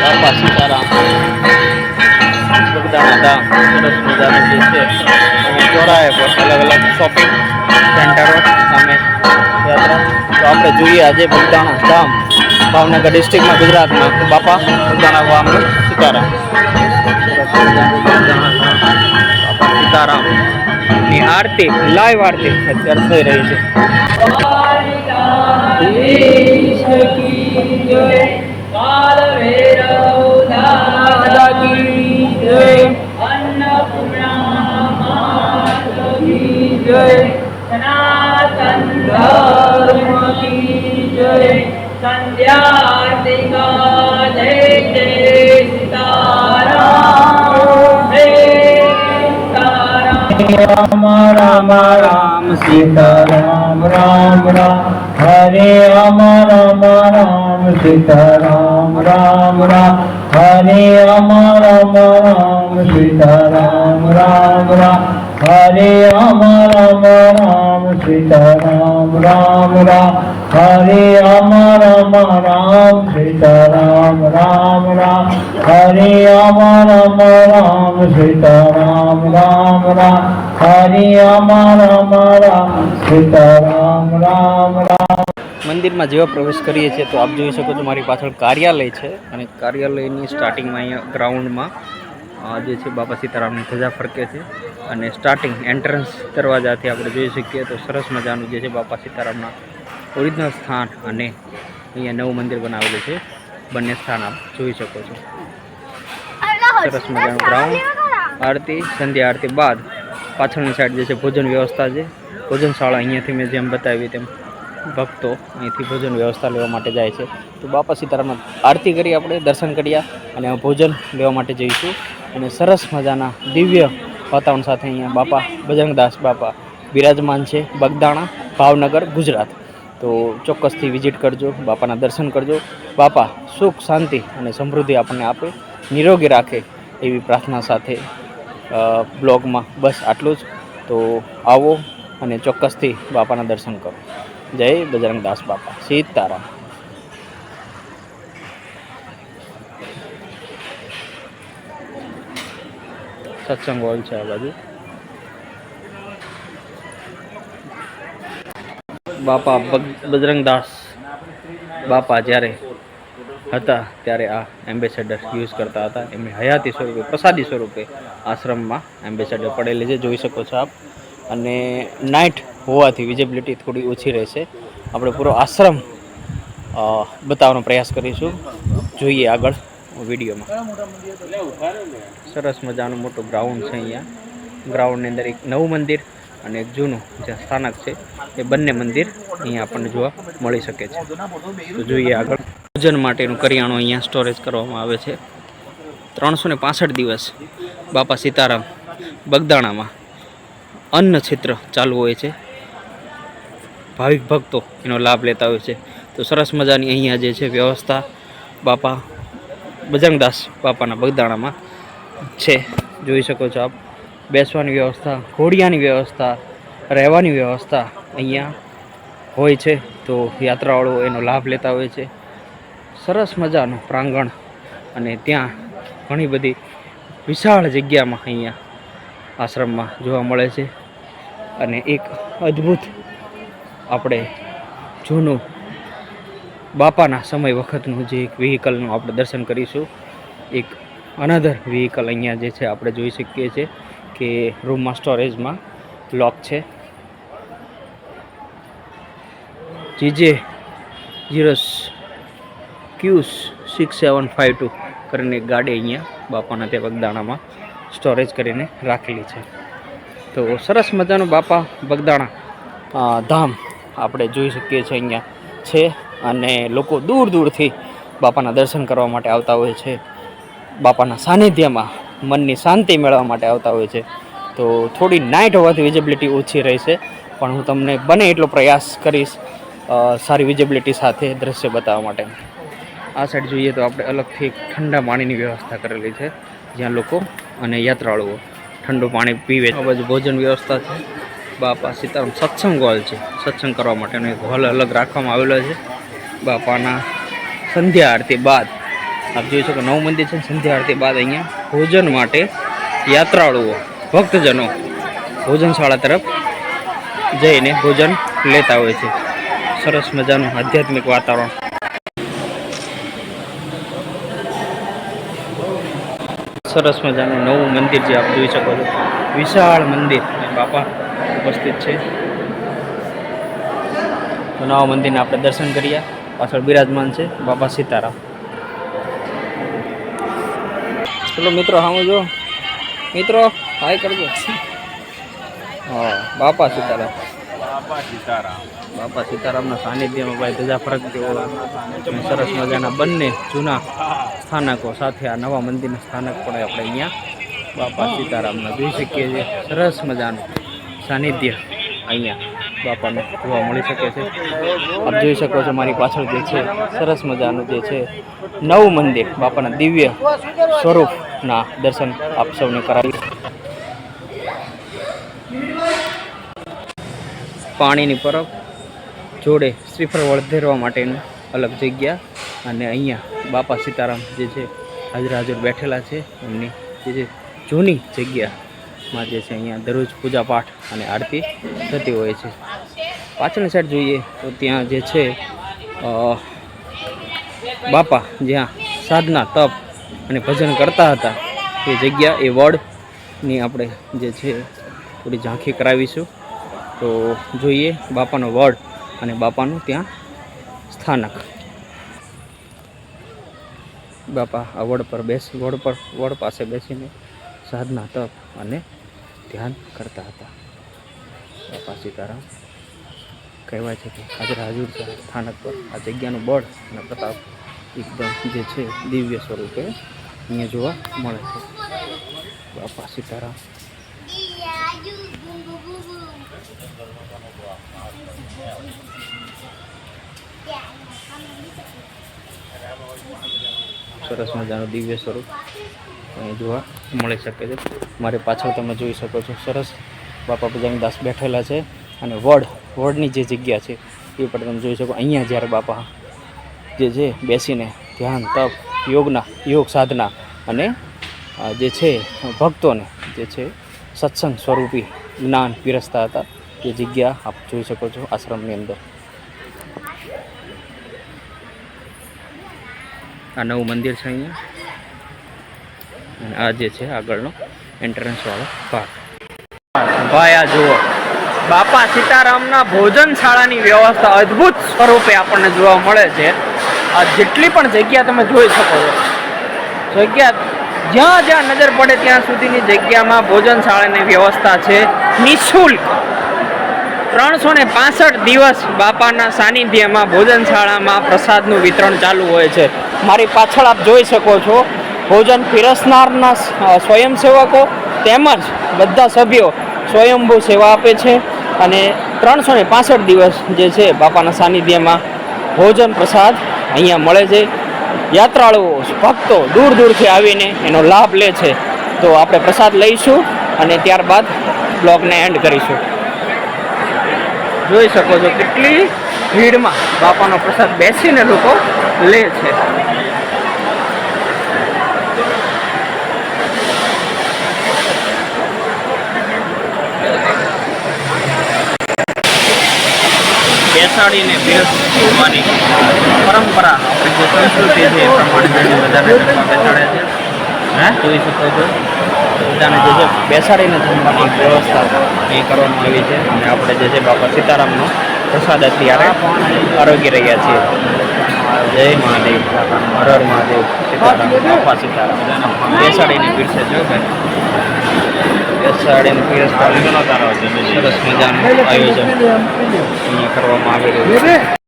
બાપા સીતારામ બગદાણા ધામ સરસ મજાનું જે છે અહીંયા ચોરાહે પર અલગ અલગ શોપિંગ સેન્ટરો સામે યાત્રા. તો આપણે જોઈએ આજે બગદાણા ધામ ભાવનગર ડિસ્ટ્રિક્ટમાં ગુજરાતમાં બાપા બગદાણા ગામ સીતારામ સરસ મજાનું બગદાણા ધામ બાપા સીતારામ ની આરતી લાઈવ આરતી અત્યારે થઈ રહી છે. काल भैरव दादा की जय, अन्नपूर्णा माता की जय, सनातन धर्म की जय, संध्या जय जय सीताराम जय सीताराम राम राम सीताराम राम राम हरे राम राम राम सीताराम राम राम हरे राम राम राम सीताराम राम राम हरे राम राम राम सीताराम राम राम हरे राम राम राम सीताराम राम राम हरे राम राम राम सीताराम राम राम हरे राम राम राम सीताराम राम राम. મંદિરમાં જેવા પ્રવેશ કરીએ છીએ તો આપ જોઈ શકો છો મારી પાછળ કાર્યાલય છે અને કાર્યાલયની સ્ટાર્ટિંગમાં અહીંયા ગ્રાઉન્ડમાં જે છે બાપા સીતારામની ધજા ફરકે છે અને સ્ટાર્ટિંગ એન્ટ્રન્સ દરવાજાથી આપણે જોઈ શકીએ તો સરસ મજાનું જે છે બાપા સીતારામના ઓરિજિનલ સ્થાન અને અહીંયા નવું મંદિર બનાવેલું છે, બંને સ્થાન આપ જોઈ શકો છો. સરસ મજાનું ગ્રાઉન્ડ. આરતી સંધ્યા આરતી બાદ પાછળની સાઈડ જે છે ભોજન વ્યવસ્થા છે, ભોજનશાળા અહીંયાથી મેં જેમ બતાવી તેમ ભક્તો અહીંથી ભોજન વ્યવસ્થા લેવા માટે જાય છે. તો બાપા સીતારામમાં આરતી કરી આપણે દર્શન કર્યા અને ભોજન લેવા માટે જઈશું અને સરસ મજાના દિવ્ય વાતાવરણ સાથે અહીંયા બાપા બજરંગદાસ બાપા બિરાજમાન છે બગદાણા ભાવનગર ગુજરાત. તો ચોક્કસથી વિઝિટ કરજો, બાપાના દર્શન કરજો. બાપા સુખ શાંતિ અને સમૃદ્ધિ આપણને આપે, નિરોગી રાખે એવી પ્રાર્થના સાથે બ્લોગમાં બસ આટલું જ. તો આવો અને ચોક્કસથી બાપાના દર્શન કરો. જય બજરંગદાસ બાપા સીતારામ. સત્સંગ હોલ છે આ બાજુ. બાપા બજરંગદાસ બાપા જ્યારે હતા ત્યારે આ એમ્બેસેડર યુઝ કરતા હતા. એમની હયાતી સ્વરૂપે પ્રસાદી સ્વરૂપે આશ્રમમાં એમ્બેસેડર પડેલી છે, જોઈ શકો છો આપ. અને નાઇટ હોવાથી વિઝિબિલિટી થોડી ઓછી રહેશે. આપણે પૂરો આશ્રમ બતાવવાનો પ્રયાસ કરીશું, જોઈએ આગળ વિડીયોમાં. સરસ મજાનું મોટું ગ્રાઉન્ડ છે અહીંયા. ગ્રાઉન્ડની અંદર એક નવું મંદિર અને એક જૂનું જે સ્થાનક છે એ બંને મંદિર અહીંયા આપણને જોવા મળી શકે છે. તો જોઈએ આગળ. ભોજન માટેનું કરિયાણું અહીંયા સ્ટોરેજ કરવામાં આવે છે. 365 દિવસ બાપા સીતારામ બગદાણામાં અન્ન ક્ષેત્ર ચાલુ હોય છે, ભાવિક ભક્તો એનો લાભ લેતા હોય છે. તો સરસ મજાની અહીંયા જે છે વ્યવસ્થા બાપા બજરંગદાસ બાપાના બગદાણામાં છે, જોઈ શકો છો આપ. બેસવાની વ્યવસ્થા, ઘોડિયાની વ્યવસ્થા, રહેવાની વ્યવસ્થા અહીંયા હોય છે. તો યાત્રાળુઓ એનો લાભ લેતા હોય છે. સરસ મજાનું પ્રાંગણ અને ત્યાં ઘણી બધી વિશાળ જગ્યામાં અહીંયા આશ્રમમાં જોવા મળે છે. અને એક અદ્ભુત આપણે જૂનું બાપાના સમય વખતનું જે એક વ્હીકલનું આપણે દર્શન કરીશું. એક અનધર વ્હીકલ અહીંયા જે છે આપણે જોઈ શકીએ છીએ કે રૂમમાં સ્ટોરેજમાં લોક છે. જીજે 0Q6752 કરીને એક ગાડી અહીંયા બાપાના તે બગદાણામાં સ્ટોરેજ કરીને રાખેલી છે. તો સરસ મજાનું બાપા બગદાણા ધામ આપણે જોઈ શકીએ છીએ અહીંયા છે. અને લોકો દૂર દૂરથી બાપાના દર્શન કરવા માટે આવતા હોય છે, બાપાના સાનિધ્યમાં મનની શાંતિ મેળવવા માટે આવતા હોય છે. તો થોડી નાઇટ હોવાથી વિઝિબિલિટી ઓછી રહેશે, પણ હું તમને બને એટલો પ્રયાસ કરીશ સારી વિઝિબિલિટી સાથે દ્રશ્ય બતાવવા માટે. આ સાઈડ જોઈએ તો આપણે અલગથી ઠંડા પાણીની વ્યવસ્થા કરેલી છે, જ્યાં લોકો અને યાત્રાળુઓ ઠંડુ પાણી પીવે. આ બાજુ ભોજન વ્યવસ્થા છે. બાપા સીતારામ સત્સંગ હોલ છે, સત્સંગ કરવા માટેનો એક હોલ અલગ રાખવામાં આવેલો છે. બાપાના સંધ્યા આરતી બાદ આપ જોઈ શકો નવું મંદિર છે. સંધ્યા આરતી બાદ અહીંયા ભોજન માટે યાત્રાળુઓ ભક્તજનો ભોજનશાળા તરફ જઈને ભોજન લેતા હોય છે. સરસ મજાનું આધ્યાત્મિક વાતાવરણ. સરસ મજાનું નવું મંદિર જે આપ જોઈ શકો છો. વિશાળ મંદિર બાપા ઉપસ્થિત છે. તો નવા મંદિરના આપણે દર્શન કર્યા. પાછળ બિરાજમાન છે બાપા સીતારામ. ચલો મિત્રો, હા જો મિત્રો હાય કરજો. હા, બાપા સીતારામ. બાપા સીતારામના સાનિધ્યમાં ભાઈ ધજા ફરક જેવો સરસ મજાના બંને જૂના સ્થાનકો સાથે આ નવા મંદિરના સ્થાનક પણ આપણે અહીંયા બાપા સીતારામના જોઈ શકીએ છીએ. સરસ મજાનું સાનિધ્ય અહીંયા બાપાનું જોવા મળી શકે છે. આપ જોઈ શકો છો મારી પાછળ જે છે સરસ મજાનું જે છે નવું મંદિર બાપાના દિવ્ય સ્વરૂપના દર્શન આપ સૌને કરાવી. પાણીની પરબ જોડે શ્રીફળ વળધેરવા માટેનું અલગ જગ્યા અને અહીંયા બાપા સીતારામ જે છે હાજર બેઠેલા છે. એમની જે છે જૂની જગ્યામાં જે છે અહીંયા દરરોજ પૂજાપાઠ અને આરતી થતી હોય છે. પાછળની સાઈડ જોઈએ તો ત્યાં જે છે બાપા જ્યાં સાધના તપ અને ભજન કરતા હતા એ જગ્યા એ વડની આપણે જે છે થોડી ઝાંખી કરાવીશું. તો જોઈએ બાપાનો વડ અને બાપાનું ત્યાં સ્થાનક. બાપા આ વડ પાસે બેસીને સાધના તપ અને ધ્યાન કરતા હતા. બાપા સીતારામ કહેવાય છે કે હાજર છે સ્થાનક પર. આ જગ્યાનું બળ અને પ્રતાપ એકદમ જે છે દિવ્ય સ્વરૂપે અહીંયા જોવા મળે છે. બાપા સીતારામ. સરસ મજાનું દિવ્ય સ્વરૂપ અહીં જોવા મળી શકે છે. મારી પાછળ તમે જોઈ શકો છો સરસ બાપા ભજનદાસ બેઠેલા છે અને વડની જે જગ્યા છે એ પણ તમે જોઈ શકો. અહીંયા જ્યારે બાપા જે છે બેસીને ધ્યાન તપ યોગ સાધના અને જે છે ભક્તોને જે છે સત્સંગ સ્વરૂપી જ્ઞાન પીરસતા હતા એ જગ્યા આપ જોઈ શકો છો આશ્રમની અંદર. આ નવું મંદિર છે અહીંયા અને આ જે છે આગળનો એન્ટ્રન્સ વાળો ભાગ. ભાઈ આ જુઓ બાપા સીતારામના ભોજનશાળાની વ્યવસ્થા અદ્ભુત સ્વરૂપે આપણને જોવા મળે છે. આ જેટલી પણ જગ્યા તમે જોઈ શકો છો, જગ્યા જ્યાં નજર પડે ત્યાં સુધીની જગ્યામાં ભોજનશાળાની વ્યવસ્થા છે નિઃશુલ્ક. 365 દિવસ બાપાના સાનિધ્યમાં ભોજનશાળામાં પ્રસાદનું વિતરણ ચાલુ હોય છે. મારી પાછળ આપ જોઈ શકો છો ભોજન પીરસનારના સ્વયંસેવકો તેમજ બધા સભ્યો સ્વયંભૂ સેવા આપે છે અને 365 દિવસ જે છે બાપાના સાનિધ્યમાં ભોજન પ્રસાદ અહીંયા મળે છે. યાત્રાળુઓ ભક્તો દૂરથી આવીને એનો લાભ લે છે. તો આપણે પ્રસાદ લઈશું અને ત્યારબાદ બ્લોગને એન્ડ કરીશું. જોઈ શકો છો કેટલી ભીડમાં બાપાનો પ્રસાદ બેસીને લોકો લે છે. બેસાડીને પીરસવાની પરંપરા આપણી જે સંસ્કૃતિ છે એ પ્રમાણે બધાને બેસાડે છે. જોઈ શકો છો બધાને જે છે બેસાડીને જમવાની વ્યવસ્થા એ કરવામાં આવી છે અને આપણે જે છે બાપા સીતારામનો પ્રસાદ અત્યારે આરોગી રહ્યા છીએ. જય મહાદેવ, હર હર મહાદેવ, સીતારામ, બાપા સીતારામ. બેસાડીને પીરસે જો ભાઈ, બેસાડીને પીરસતા સરસ મજાનું આયોજન અહીંયા કરવામાં આવી રહ્યું છે.